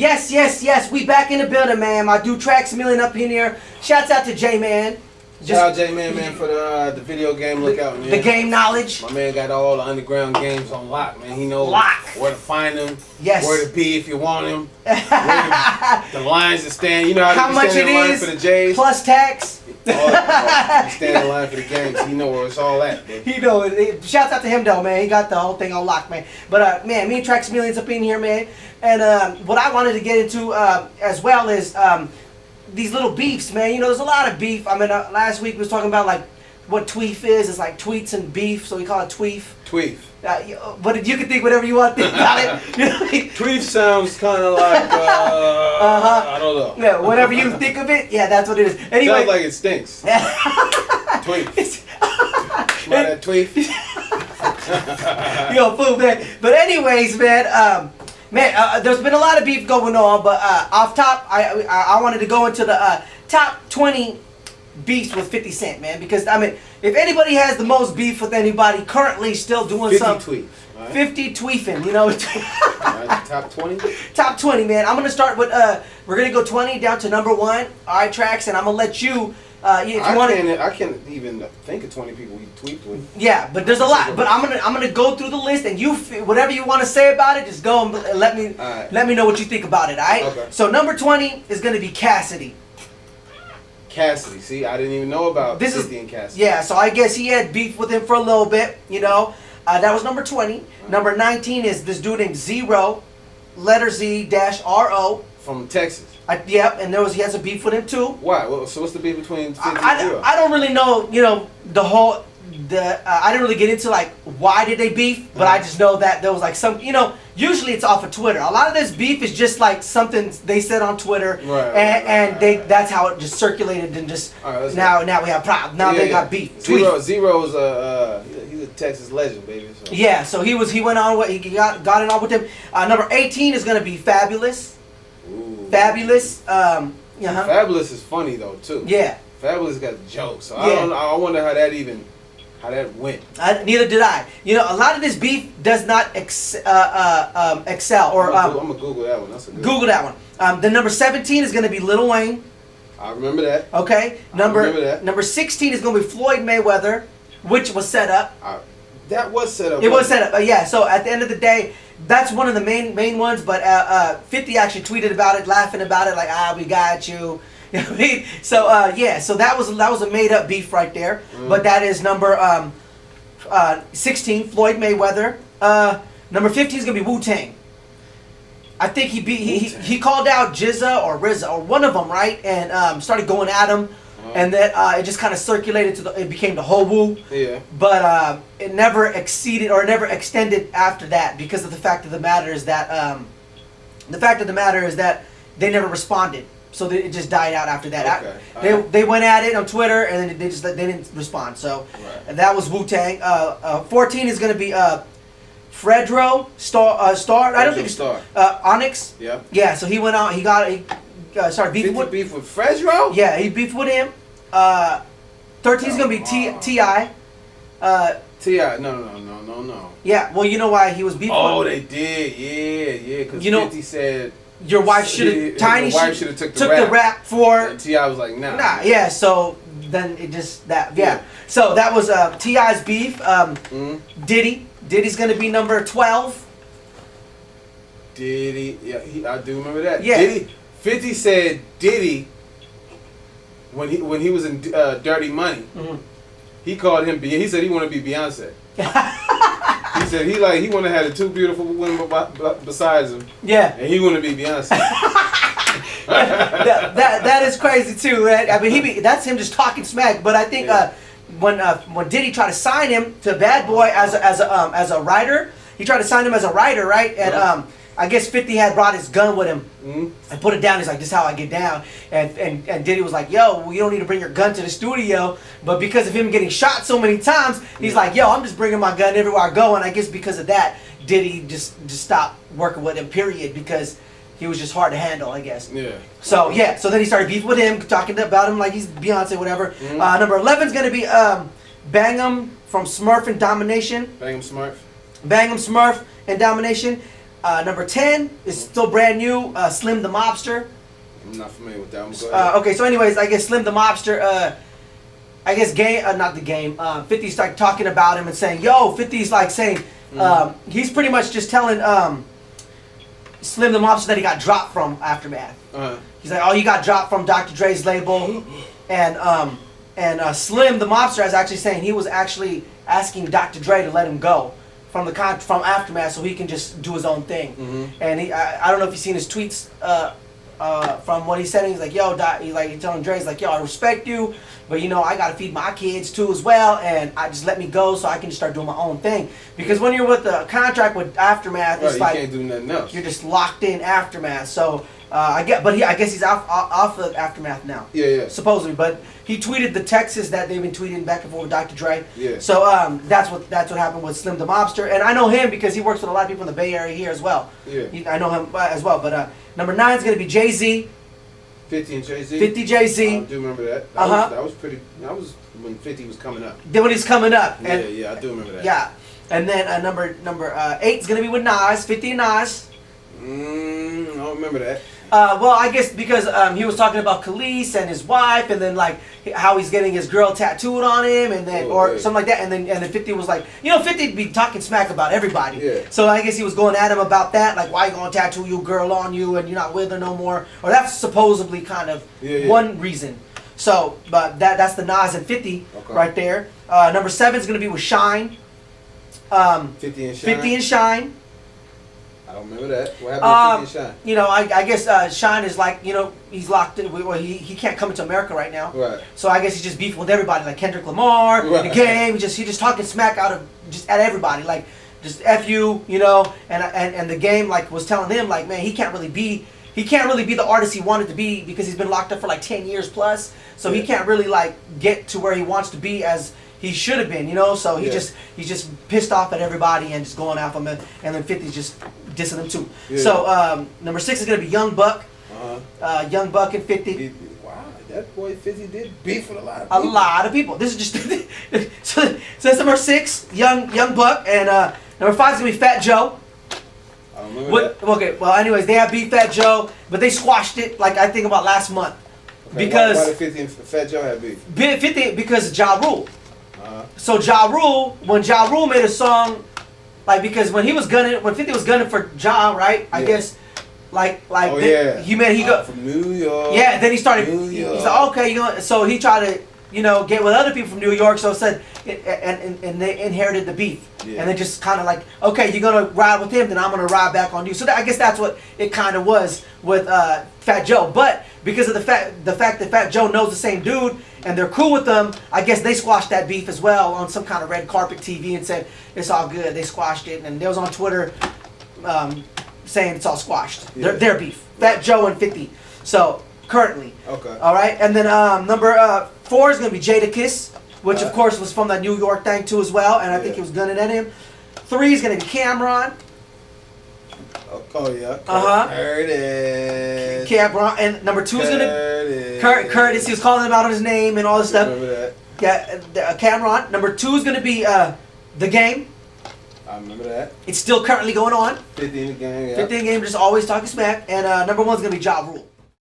Yes. We back in the building, man. My dude Traxamillion up in here. Shouts out to J Man. Shout out J-Man, man, for the video game lookout, man. The game knowledge. My man got all the underground games on lock, man. He knows where to find them, where to be if you want them, the lines to stand. You know how much stand it in line is, for the J's? plus tax. You stand in line for the games. You know where it's all at, man. He know it. Shouts out to him, though, man. He got the whole thing on lock, man. But, man, me and Traxamillion's up in here, man. And what I wanted to get into as well is... these little beefs, man. You know, there's a lot of beef. I mean, last week we was talking about like what tweef is. It's like tweets and beef, so we call it tweef. Tweef. But you can think whatever you want to think about it. You know, tweef sounds kind of like I don't know. Yeah, whatever you think of it, yeah, that's what it is. Anyway, sounds like it stinks. Tweef. Smell that tweef. Yo, fool, man. But anyways, man. There's been a lot of beef going on, but off top, I wanted to go into the top 20 beefs with 50 Cent, man, because I mean, if anybody has the most beef with anybody currently still doing 50 something, right. 50 tweefing, you know. Right, top 20. Top 20, man. I'm gonna start with we're gonna go 20 down to number 1. All right, Trax, and I'm gonna let you. If you I can't even think of 20 people you tweet with. Yeah, but there's a lot. But I'm gonna go through the list, and you whatever you want to say about it, just go and let me know what you think about it. All right. Okay. So number 20 is gonna be Cassidy. Cassidy, see, I didn't even know about 50 and Cassidy. Yeah, so I guess he had beef with him for a little bit. You know, that was number 20. Right. Number 19 is this dude named Zero, letter Z dash RO. From Texas. Yep, and he has a beef with him too. Why? So what's the beef between 50 and Zero? I don't really know, you know, I didn't really get into like why did they beef, but I just know that there was like some, you know, usually it's off of Twitter. A lot of this beef is just like something they said on Twitter, and that's how it just circulated and just now we have problems. Now they got beef. Zero's he's a Texas legend, baby. So. Yeah, so he went on he got it on with him. Number 18 is gonna be Fabulous. Ooh. Fabulous. Fabulous is funny though too. Yeah. Fabulous got jokes. So I wonder how that went. Neither did I. You know, a lot of this beef does not excel. Or I'm gonna Google that one. That's a good Google that one. The number 17 is going to be Lil Wayne. I remember that. Okay. Number 16 is going to be Floyd Mayweather, which was set up. That was set up. It was set up. Yeah. So at the end of the day, that's one of the main ones. But 50 actually tweeted about it, laughing about it, like we got you. You know what I mean? So so that was a made up beef right there. But that is number 16, Floyd Mayweather. Number 15 is gonna be Wu-Tang. I think he called out Jizza or RZA or one of them, right? And started going at him, and then it just kind of circulated it became the whole Wu. Yeah. But it never exceeded or never extended after that because of the fact of the matter is that they never responded. So it just died out after that. Okay. They went at it on Twitter and then they didn't respond. So that was Wu-Tang. 14 is going to be Fredro Star. I don't think it's Star. Onyx. Yeah. Yeah. So he went out. He started beefing with Fredro. Yeah, he beefed with him. 13 is going to be Ti. T.I. No. Yeah. Well, you know why he was beefing. Oh, they did. Yeah. Because 50 said. Your wife should have. Tiny should have took the rap for. And T.I. was like, nah. Yeah. So then it just Yeah. So that was T.I.'s beef. Diddy's gonna be number 12. Diddy. Yeah, I do remember that. Yeah. Diddy. 50 said Diddy when he was in Dirty Money. He called him. He said he wanted to be Beyonce. He said he wanted to have the two beautiful women besides him. Yeah. And he wanted to be Beyonce. that is crazy too, right? I mean, that's him just talking smack. But I think when Diddy tried to sign him to Bad Boy as a writer, he tried to sign him as a writer, right? And I guess 50 had brought his gun with him and put it down. He's like, this is how I get down. And Diddy was like, yo, well, you don't need to bring your gun to the studio. But because of him getting shot so many times, he's like, yo, I'm just bringing my gun everywhere I go. And I guess because of that, Diddy just stopped working with him, period, because he was just hard to handle, I guess. Yeah. So then he started beefing with him, talking about him like he's Beyonce, whatever. Number 11 is going to be Bang'em from Smurf and Domination. Bang'em Smurf. Bang'em Smurf and Domination. Number 10 is still brand new. Slim the Mobster. I'm not familiar with that one. Go ahead. Okay, so anyways, I guess Slim the Mobster. I guess not the game. 50's like talking about him and saying, "Yo," 50's like saying, he's pretty much just telling Slim the Mobster that he got dropped from Aftermath. He's like, "Oh, you got dropped from Dr. Dre's label," and Slim the Mobster is actually saying he was actually asking Dr. Dre to let him go from from Aftermath so he can just do his own thing. And I don't know if you've seen his tweets from what he said. He's like, "Yo, he's telling Dre, he's like, yo, I respect you, but you know, I gotta feed my kids too as well, and I just let me go so I can just start doing my own thing." Because when you're with a contract with Aftermath, it's like you can't do nothing else. You're just locked in Aftermath. So I guess he's off of Aftermath now. Yeah. Supposedly, but he tweeted the texts that they've been tweeting back and forth with Dr. Dre. Yeah. So that's what happened with Slim the Mobster, and I know him because he works with a lot of people in the Bay Area here as well. Yeah. I know him as well. But number 9 is gonna be Jay-Z. 50 and Jay-Z. 50 Jay-Z. I do remember that. That was pretty. That was when 50 was coming up. Then when he's coming up. And, yeah, I do remember that. Yeah, and then number 8 is gonna be with Nas. 50 and Nas. I don't remember that. Well, I guess because he was talking about Khalees and his wife, and then like how he's getting his girl tattooed on him, and then something like that, and then 50 was like, 50'd be talking smack about everybody. Yeah. So I guess he was going at him about that, like, why you gonna tattoo your girl on you and you're not with her no more, or that's supposedly kind of one reason. So, but that's the Nas and 50 right there. Number 7 is gonna be with Shine. 50 and Shine. 50 and Shine. I don't remember that. What happened to 50 and Shine? I guess Shine is like, he's locked in. Well, he can't come into America right now. Right. So I guess he's just beefing with everybody, like Kendrick Lamar, the game. He just talking smack at everybody, like just F you, and the game like was telling him like, man, he can't really be the artist he wanted to be because he's been locked up for like 10 years plus. So he can't really like get to where he wants to be as he should have been, So he's just pissed off at everybody and just going after him, and then 50's just dissing him too. Yeah. So number 6 is gonna be Young Buck. Young Buck and 50. Wow, that boy 50 did beef with a lot of people. A lot of people. This is just so that's number 6, Young Buck, and number 5 is gonna be Fat Joe. I don't remember that. Okay, well, anyways, they have beat Fat Joe, but they squashed it like I think about last month. Okay, because why did 50 and Fat Joe have beef? 50 because of Ja Rule. So when Ja Rule made a song, like because when 50 was gunning for Ja, right? I guess, he go from New York. Yeah, then he started. He's like, okay, so he tried to, get with other people from New York. So it said, and they inherited the beef, and then just kind of like, okay, you're gonna ride with him, then I'm gonna ride back on you. So I guess that's what it kind of was with Fat Joe. But because of the fact that Fat Joe knows the same dude and they're cool with them, I guess they squashed that beef as well on some kind of red carpet TV and said it's all good. They squashed it, and they was on Twitter saying it's all squashed. Yeah. Their beef, Fat Joe and 50. So currently, okay, all right, and then number 4 is gonna be Jadakiss, which of course was from that New York thing too as well, and I think he was gunning at him. 3 is gonna be Cameron. Oh yeah. Curtis. Cameron, and number 2 is gonna Curtis. He was calling him out on his name and all this stuff. Remember that? Yeah, Cameron. Number 2 is gonna be The Game. I remember that. It's still currently going on. 50 in the Game. Yeah. 50 in the Game, just always talking smack. And number 1 is gonna be Ja Rule.